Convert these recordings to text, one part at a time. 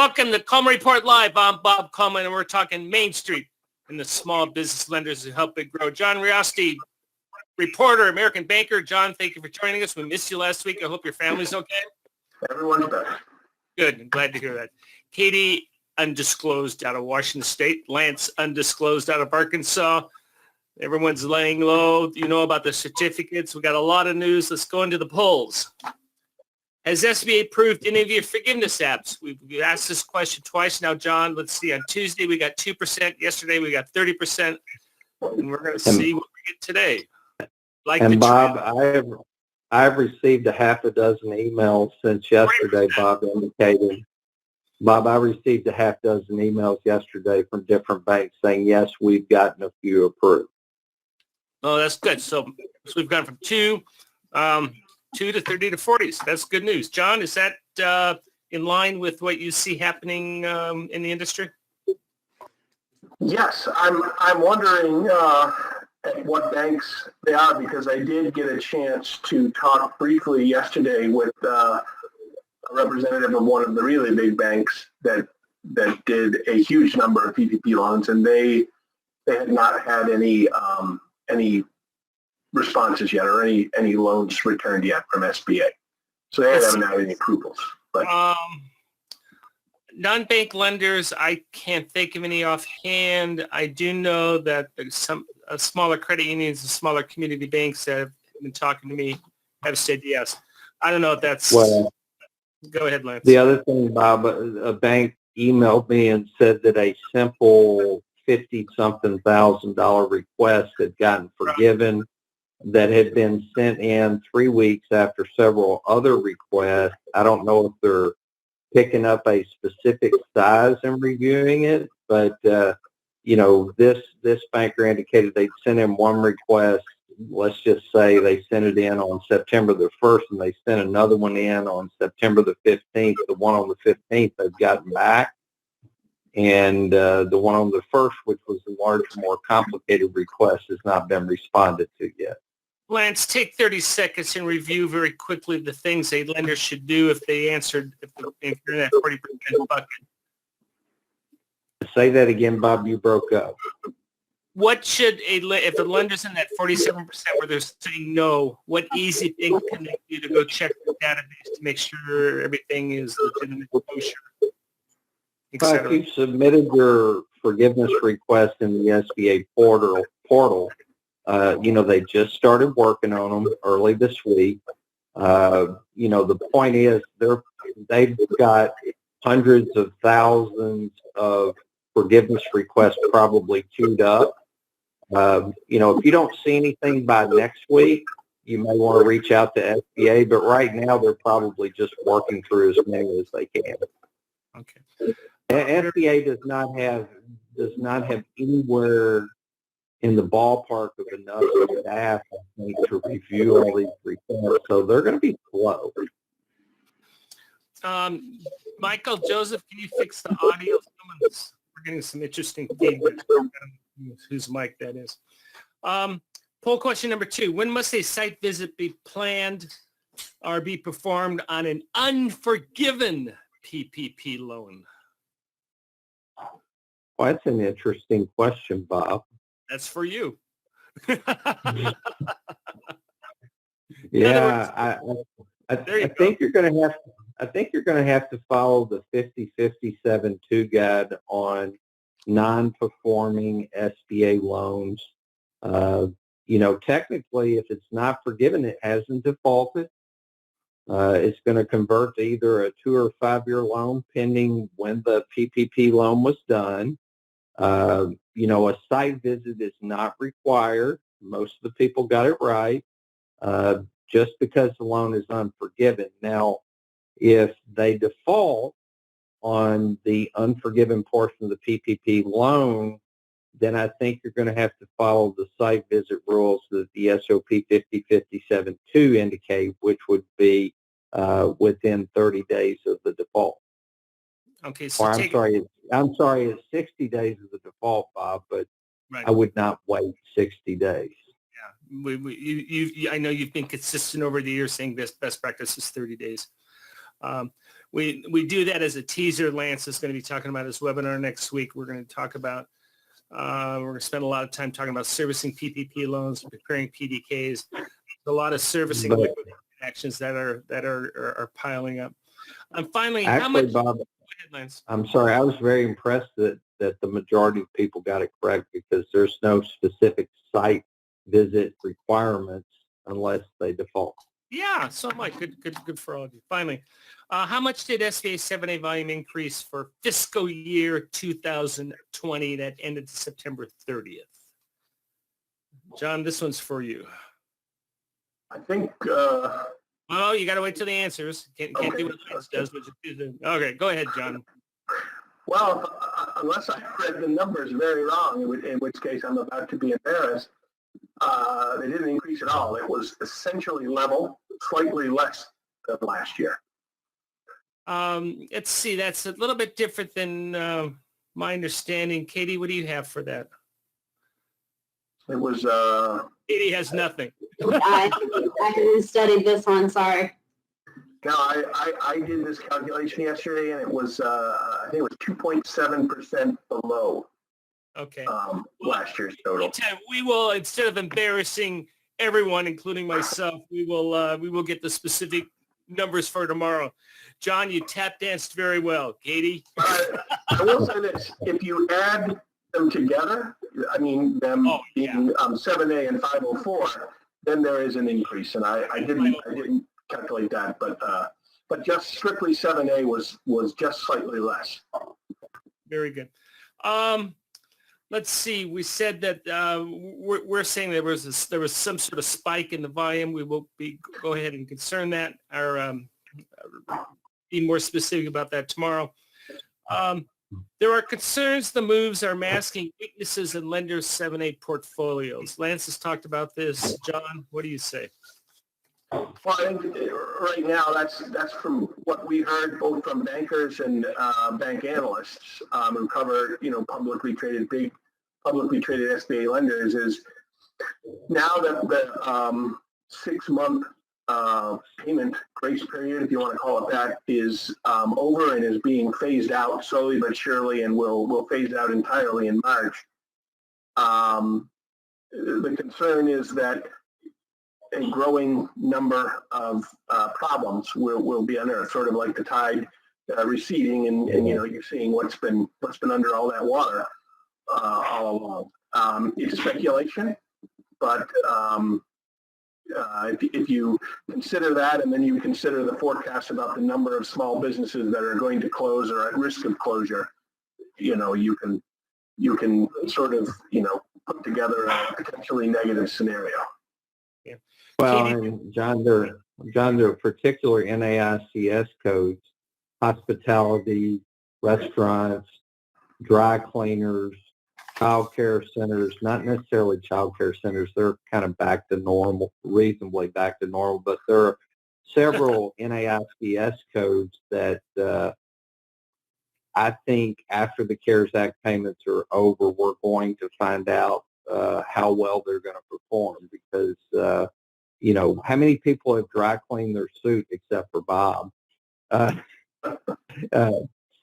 Welcome to Coleman Report Live. I'm Bob Coleman, and we're talking Main Street and the small business lenders who help it grow. John Riosti, reporter, American banker. John, thank you for joining us. We missed you last week. I hope your family's okay. Everyone's better. Good. I'm glad to hear that. Katie, undisclosed, out of Washington State. Lance, undisclosed, out of Arkansas. Everyone's laying low. You know about the certificates. We got a lot of news. Let's go into the polls. Has SBA approved any of your forgiveness apps? We've asked this question twice now, John. Let's see. On Tuesday, we got 2%. Yesterday, we got 30%. And we're going to see what we get today. And Bob, I've received a half a dozen emails since yesterday, Bob indicated. Bob, I received a half dozen emails yesterday from different banks saying, yes, we've gotten a few approved. Oh, that's good. So we've gone from 2 to 30 to 40. So that's good news. John, is that in line with what you see happening in the industry? Yes, I'm wondering what banks they are, because I did get a chance to talk briefly yesterday with a representative of one of the really big banks that did a huge number of PPP loans, and they had not had any responses yet, or any loans returned yet from SBA. So they haven't had any approvals. But non-bank lenders, I can't think of any offhand. I do know that there's some smaller credit unions and smaller community banks that have been talking to me have said yes. I don't know if that's... Well, go ahead, Lance. The other thing, Bob, a bank emailed me and said that a simple $50-something thousand request had gotten forgiven, that had been sent in 3 weeks after several other requests. I don't know if they're picking up a specific size and reviewing it, but this banker indicated they'd sent in one request. Let's just say they sent it in on September the 1st, and they sent another one in on September the 15th. The one on the 15th they've gotten back, and the one on the 1st, which was a larger, more complicated request, has not been responded to yet. Lance, take 30 seconds and review very quickly the things a lender should do if they answered, if you're in that 40% bucket. Say that again, Bob, you broke up. What should if the lender's in that 47% where they're saying no, what easy thing can they do to go check the database to make sure everything is legitimate, kosher, et cetera? If you submitted your forgiveness request in the SBA portal, they just started working on them early this week. The point is they've got hundreds of thousands of forgiveness requests probably queued up. If you don't see anything by next week, you may want to reach out to SBA, but right now they're probably just working through as many as they can. Okay. SBA does not have anywhere in the ballpark of enough staff, I think, to review all these requests, so they're going to be slow. Michael, Joseph, can you fix the audio? We're getting some interesting feedback. Whose mic that is. Poll question number 2. When must a site visit be planned or be performed on an unforgiven PPP loan? Well, that's an interesting question, Bob. That's for you. Yeah, I think you're going to have. I think you're going to have to follow the 50-57-2 guide on non-performing SBA loans. Technically, if it's not forgiven, it hasn't defaulted. It's going to convert to either a 2 or 5 year loan, pending when the PPP loan was done. A site visit is not required. Most of the people got it right, just because the loan is unforgiven. Now, if they default on the unforgiven portion of the PPP loan, then I think you're going to have to follow the site visit rules that the SOP 50-57-2 indicate, which would be within 30 days of the default. Okay, so I'm sorry, it's 60 days of the default, Bob, but right. I would not wait 60 days. Yeah, I know you've been consistent over the years saying best practice is 30 days. we do that as a teaser. Lance is going to be talking about his webinar next week. We're going to talk about, we're going to spend a lot of time talking about servicing PPP loans, preparing PDKs, a lot of servicing liquidation actions that are piling up. And finally, actually, how much? Bob, Go ahead, Lance. I'm sorry, I was very impressed that the majority of people got it correct, because there's no specific site visit requirements unless they default. Yeah, so am I. Good for all of you. Finally, how much did SBA 7A volume increase for fiscal year 2020 that ended September 30th? John, this one's for you. I think, Oh, you got to wait till the answers. Can't do what Lance does. But okay, go ahead, John. well, unless I read the numbers very wrong, in which case I'm about to be embarrassed, they didn't increase at all. It was essentially level, slightly less than last year. Let's see. That's a little bit different than my understanding. Katie, what do you have for that? It was, Katie has nothing. I haven't studied this one, sorry. no, I did this calculation yesterday, and it was, I think it was 2.7% below Okay. last year's total. We will, instead of embarrassing everyone, including myself, we will get the specific numbers for tomorrow. John, you tap danced very well. Katie? I will say this, if you add them together, I mean, them being 7A and 504, then there is an increase, and I didn't calculate that, but just strictly 7A was just slightly less. Very good. Let's see. We said that we're saying there was some sort of spike in the volume. We will go ahead and concern that, or be more specific about that tomorrow. There are concerns the moves are masking weaknesses in lenders' 7A portfolios. Lance has talked about this. John, what do you say? Well, I think right now that's from what we heard both from bankers and bank analysts who cover publicly traded SBA lenders, is now that the 6-month payment grace period, if you want to call it that, is over and is being phased out slowly but surely, and will phase out entirely in March. The concern is that a growing number of problems will be unearthed, sort of like the tide receding, and you're seeing what's been under all that water all along. It's speculation, but if you consider that, and then you consider the forecast about the number of small businesses that are going to close or at risk of closure, you can sort of put together a potentially negative scenario. Yeah. Well, and John, there are particular NAICS codes: hospitality, restaurants, dry cleaners, child care centers. Not necessarily child care centers; they're kind of back to normal, reasonably back to normal. But there are several NAICS codes that I think after the CARES Act payments are over, we're going to find out how well they're going to perform, because how many people have dry cleaned their suit except for Bob?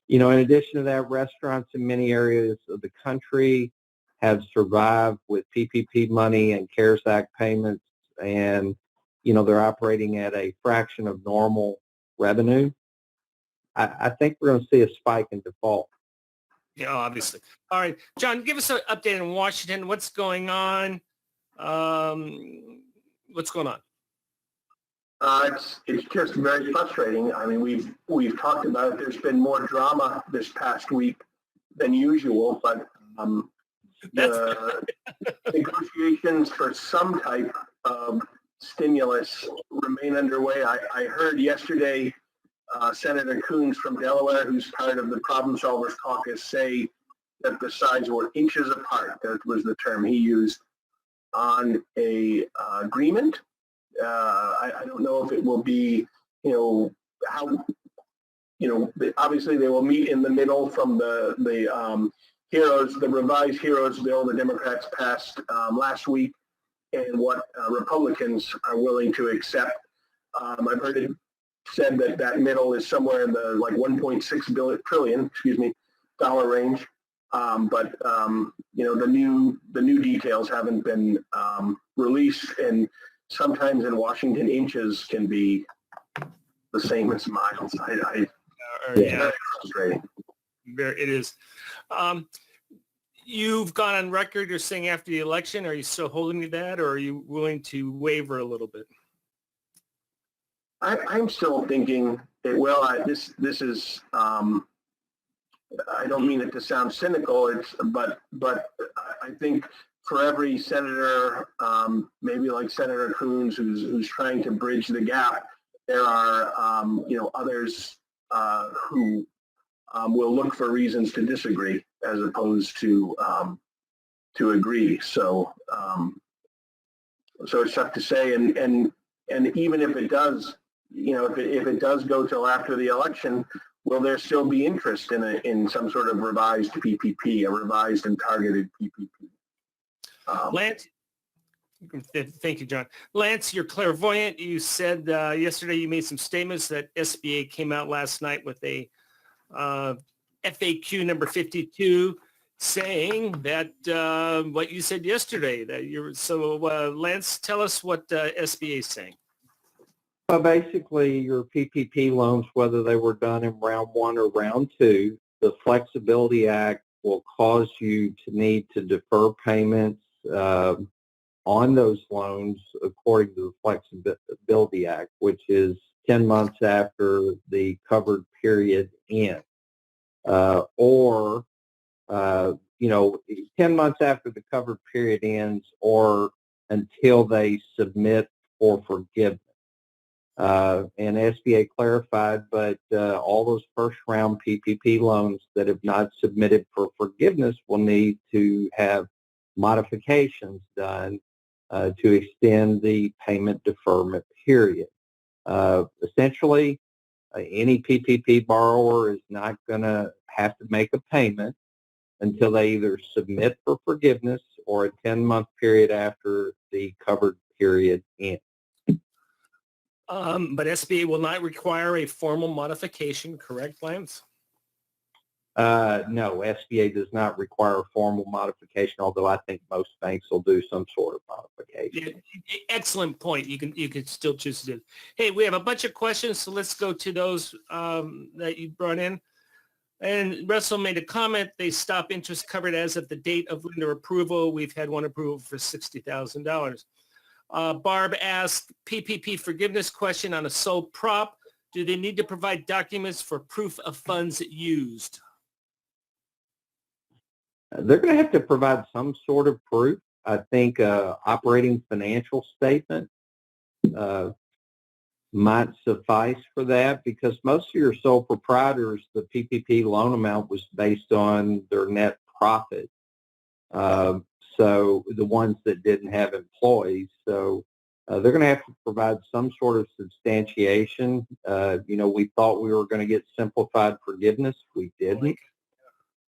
In addition to that, restaurants in many areas of the country have survived with PPP money and CARES Act payments, and they're operating at a fraction of normal revenue. I think we're going to see a spike in default. Yeah, obviously. All right, John, give us an update in Washington. What's going on? What's going on? It's just very frustrating. I mean, we've talked about it. There's been more drama this past week than usual, but the negotiations for some type of stimulus remain underway. I heard yesterday Senator Coons from Delaware, who's part of the Problem Solvers Caucus, say that the sides were inches apart. That was the term he used on a agreement. I don't know if it will be, how, obviously they will meet in the middle from the revised HEROES bill the Democrats passed last week, and what Republicans are willing to accept. I've heard it said that that middle is somewhere in the like 1.6 trillion, dollar range. But the new details haven't been released, and sometimes in Washington, inches can be the same as miles. It's very frustrating. It is. You've gone on record. You're saying after the election, are you still holding to that, or are you willing to waver a little bit? I'm still thinking it will. This is. I don't mean it to sound cynical. But I think for every senator, maybe like Senator Coons, who's trying to bridge the gap, there are others who will look for reasons to disagree as opposed to agree. So it's tough to say. And even if it does, if it does go till after the election, will there still be interest in some sort of revised PPP, a revised and targeted PPP? Lance, thank you, John. Lance, you're clairvoyant. You said yesterday you made some statements that SBA came out last night with a FAQ number 52 saying that what you said yesterday, that you're so Lance, tell us what SBA is saying. Well, basically, your PPP loans, whether they were done in round one or round two, the Flexibility Act will cause you to need to defer payments on those loans according to the Flexibility Act, which is 10 months after the covered period ends. Or 10 months after the covered period ends or until they submit for forgiveness. And SBA clarified, but all those first round PPP loans that have not submitted for forgiveness will need to have modifications done to extend the payment deferment period. Essentially, any PPP borrower is not going to have to make a payment until they either submit for forgiveness or a 10-month period after the covered period ends. But SBA will not require a formal modification, correct, Lance? No, SBA does not require a formal modification, although I think most banks will do some sort of modification. Yeah, excellent point. You can still choose to do. Hey, we have a bunch of questions, so let's go to those that you brought in. And Russell made a comment. They stop interest covered as of the date of lender approval. We've had one approval for $60,000. Barb asked, PPP forgiveness question on a sole prop. Do they need to provide documents for proof of funds used? They're going to have to provide some sort of proof. I think operating financial statement might suffice for that, because most of your sole proprietors, the PPP loan amount was based on their net profit. So the ones that didn't have employees, so they're going to have to provide some sort of substantiation. We thought we were going to get simplified forgiveness. We didn't.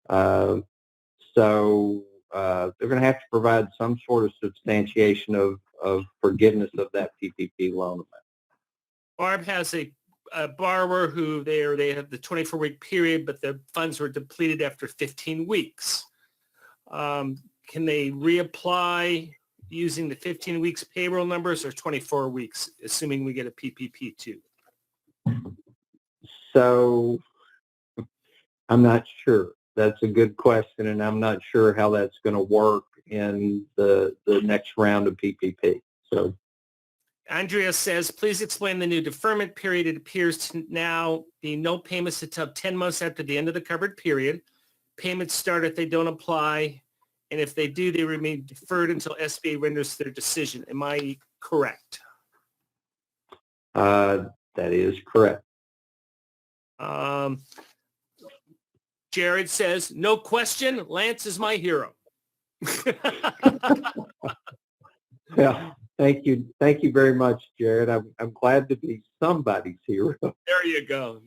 So they're going to have to provide some sort of substantiation of forgiveness of that PPP loan amount. Barb has a borrower who they have the 24-week period, but the funds were depleted after 15 weeks. Can they reapply using the 15 weeks payroll numbers or 24 weeks, assuming we get a PPP too? So I'm not sure. That's a good question, and I'm not sure how that's going to work in the next round of PPP. So Andrea says, please explain the new deferment period. It appears to now be no payments until 10 months after the end of the covered period. Payments start if they don't apply, and if they do, they remain deferred until SBA renders their decision. Am I correct? That is correct. Jared says, no question, Lance is my hero. Yeah. Thank you very much, Jared. I'm glad to be somebody's hero. There you go.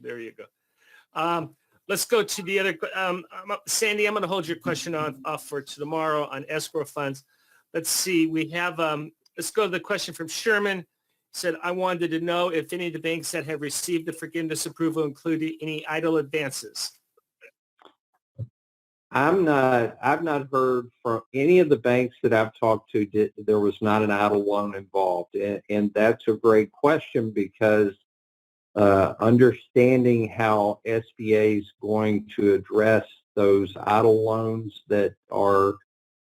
Let's go to the other. Sandy, I'm going to hold your question off for tomorrow on escrow funds. Let's see. We have. Let's go to the question from Sherman. said, I wanted to know if any of the banks that have received the forgiveness approval included any idle advances. I've not heard from any of the banks that I've talked to. There was not an idle loan involved, and that's a great question because understanding how SBA is going to address those idle loans that are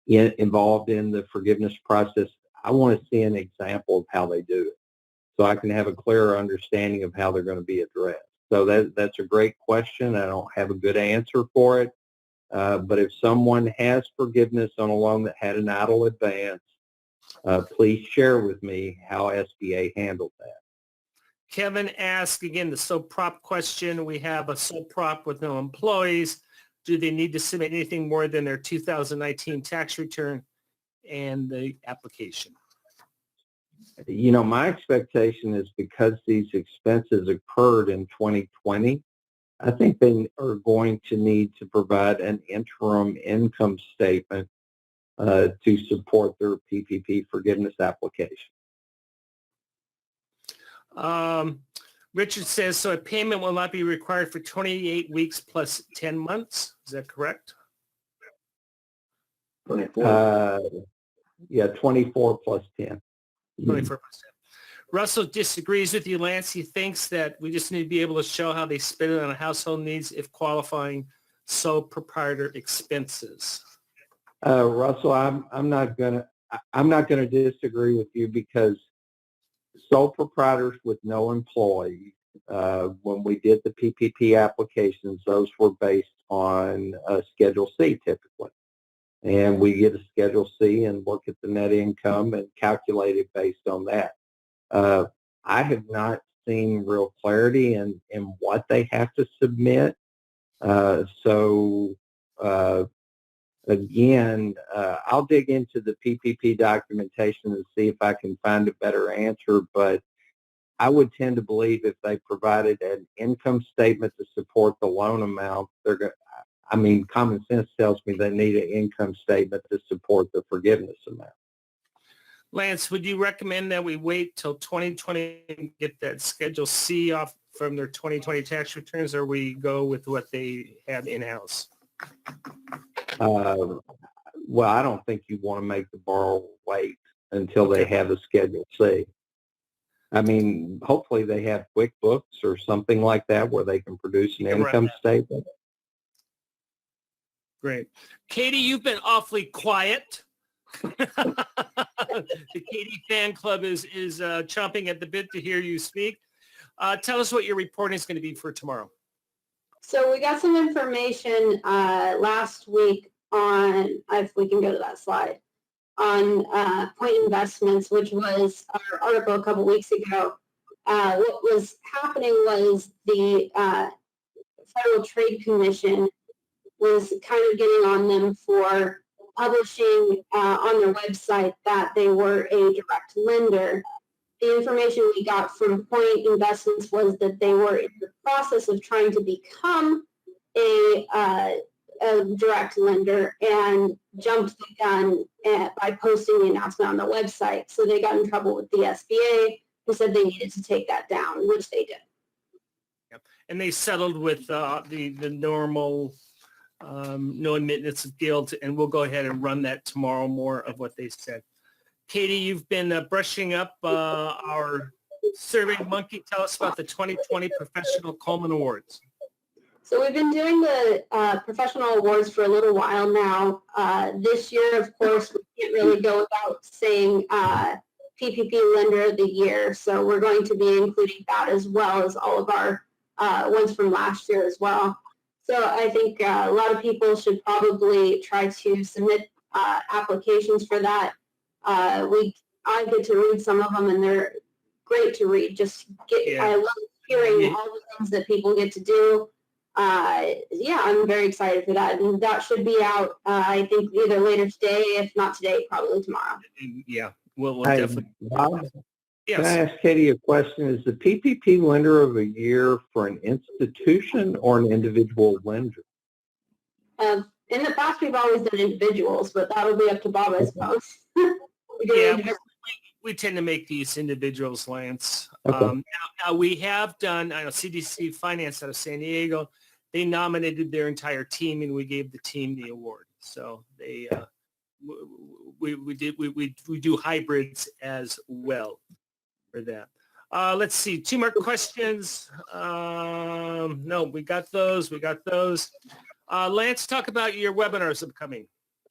involved in the forgiveness process, I want to see an example of how they do it, so I can have a clearer understanding of how they're going to be addressed. So that's a great question. I don't have a good answer for it. But if someone has forgiveness on a loan that had an idle advance, please share with me how SBA handled that. Kevin asked, again, the sole prop question. We have a sole prop with no employees. Do they need to submit anything more than their 2019 tax return and the application? You know, my expectation is because these expenses occurred in 2020, I think they are going to need to provide an interim income statement to support their PPP forgiveness application. Richard says, so a payment will not be required for 28 weeks plus 10 months. Is that correct? 24. Yeah, 24 plus 10. 24 plus 10. Russell disagrees with you, Lance. He thinks that we just need to be able to show how they spend it on household needs if qualifying sole proprietor expenses. Russell, I'm not gonna disagree with you because sole proprietors with no employees, when we did the PPP applications, those were based on Schedule C typically. And we get a Schedule C and look at the net income and calculate it based on that. I have not seen real clarity in what they have to submit. Again, I'll dig into the PPP documentation and see if I can find a better answer, but I would tend to believe if they provided an income statement to support the loan amount, common sense tells me they need an income statement to support the forgiveness amount. Lance, would you recommend that we wait till 2020 and get that Schedule C off from their 2020 tax returns, or we go with what they have in-house? Well, I don't think you want to make the borrower wait until they have a Schedule C. I mean, hopefully they have QuickBooks or something like that where they can produce an income statement. Great. Katie, you've been awfully quiet. The Katie fan club is chomping at the bit to hear you speak. Tell us what your reporting is going to be for tomorrow. So we got some information last week on, if we can go to that slide, on Point Investments, which was our article a couple weeks ago. What was happening was the Federal Trade Commission was kind of getting on them for publishing on their website that they were a direct lender. The information we got from Point Investments was that they were in the process of trying to become a direct lender and jumped the gun by posting the announcement on the website. So they got in trouble with the SBA, who said they needed to take that down, which they did. Yep. And they settled with the normal no admittance of guilt, and we'll go ahead and run that tomorrow, more of what they said. Katie, you've been brushing up our Survey Monkey. Tell us about the 2020 Professional Coleman Awards. So we've been doing the professional awards for a little while now. This year, of course, we can't really go without saying PPP Lender of the Year. So we're going to be including that as well as all of our ones from last year as well. So I think a lot of people should probably try to submit applications for that. I get to read some of them, and they're great to read. I love hearing all the things that people get to do. I'm very excited for that, and that should be out. I think either later today, if not today, probably tomorrow. Yeah, we'll definitely. Bob, yes. Can I ask Katie a question? Is the PPP Lender of the Year for an institution or an individual lender? In the past, we've always done individuals, but that'll be up to Bob, I suppose. we tend to make these individuals, Lance. Okay. Now we have done, I know CDC Finance out of San Diego, they nominated their entire team and we gave the team the award. So they, we do hybrids as well for that. Let's see, 2 more questions. No, we got those. Lance, talk about your webinars upcoming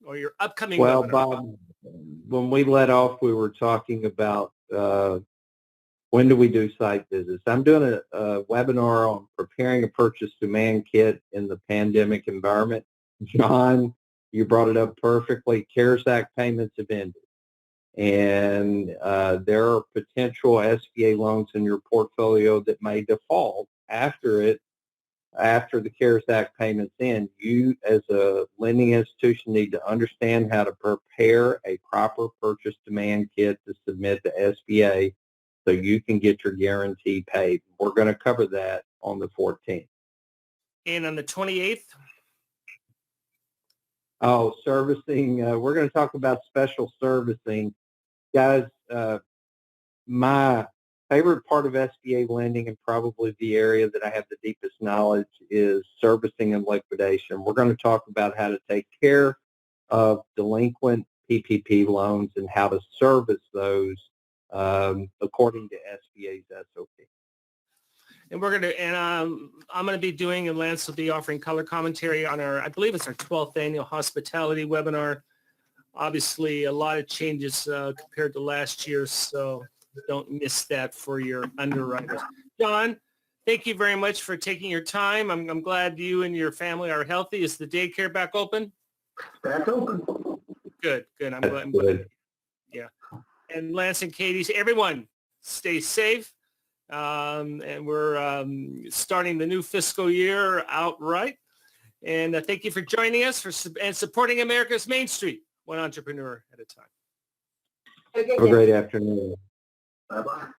or your upcoming Well, webinar. Bob, when we let off, we were talking about when do we do site visits. I'm doing a webinar on preparing a purchase demand kit in the pandemic environment. John, you brought it up perfectly. CARES Act payments have ended. And there are potential SBA loans in your portfolio that may default after the CARES Act payments end. You, as a lending institution, need to understand how to prepare a proper purchase demand kit to submit to SBA so you can get your guarantee paid. We're going to cover that on the 14th. And on the 28th? Oh, servicing. We're going to talk about special servicing. Guys, my favorite part of SBA lending and probably the area that I have the deepest knowledge is servicing and liquidation. We're going to talk about how to take care of delinquent PPP loans and how to service those according to SBA's SOP. And I'm going to be doing, and Lance will be offering color commentary on our, I believe it's our 12th annual hospitality webinar. Obviously, a lot of changes compared to last year, so don't miss that for your underwriters. John, thank you very much for taking your time. I'm glad you and your family are healthy. Is the daycare back open? Back open. Good. I'm glad. Yeah. And Lance and Katie, everyone, stay safe. And we're starting the new fiscal year outright. And thank you for joining us and supporting America's Main Street, one entrepreneur at a time. Have a great afternoon. Bye-bye.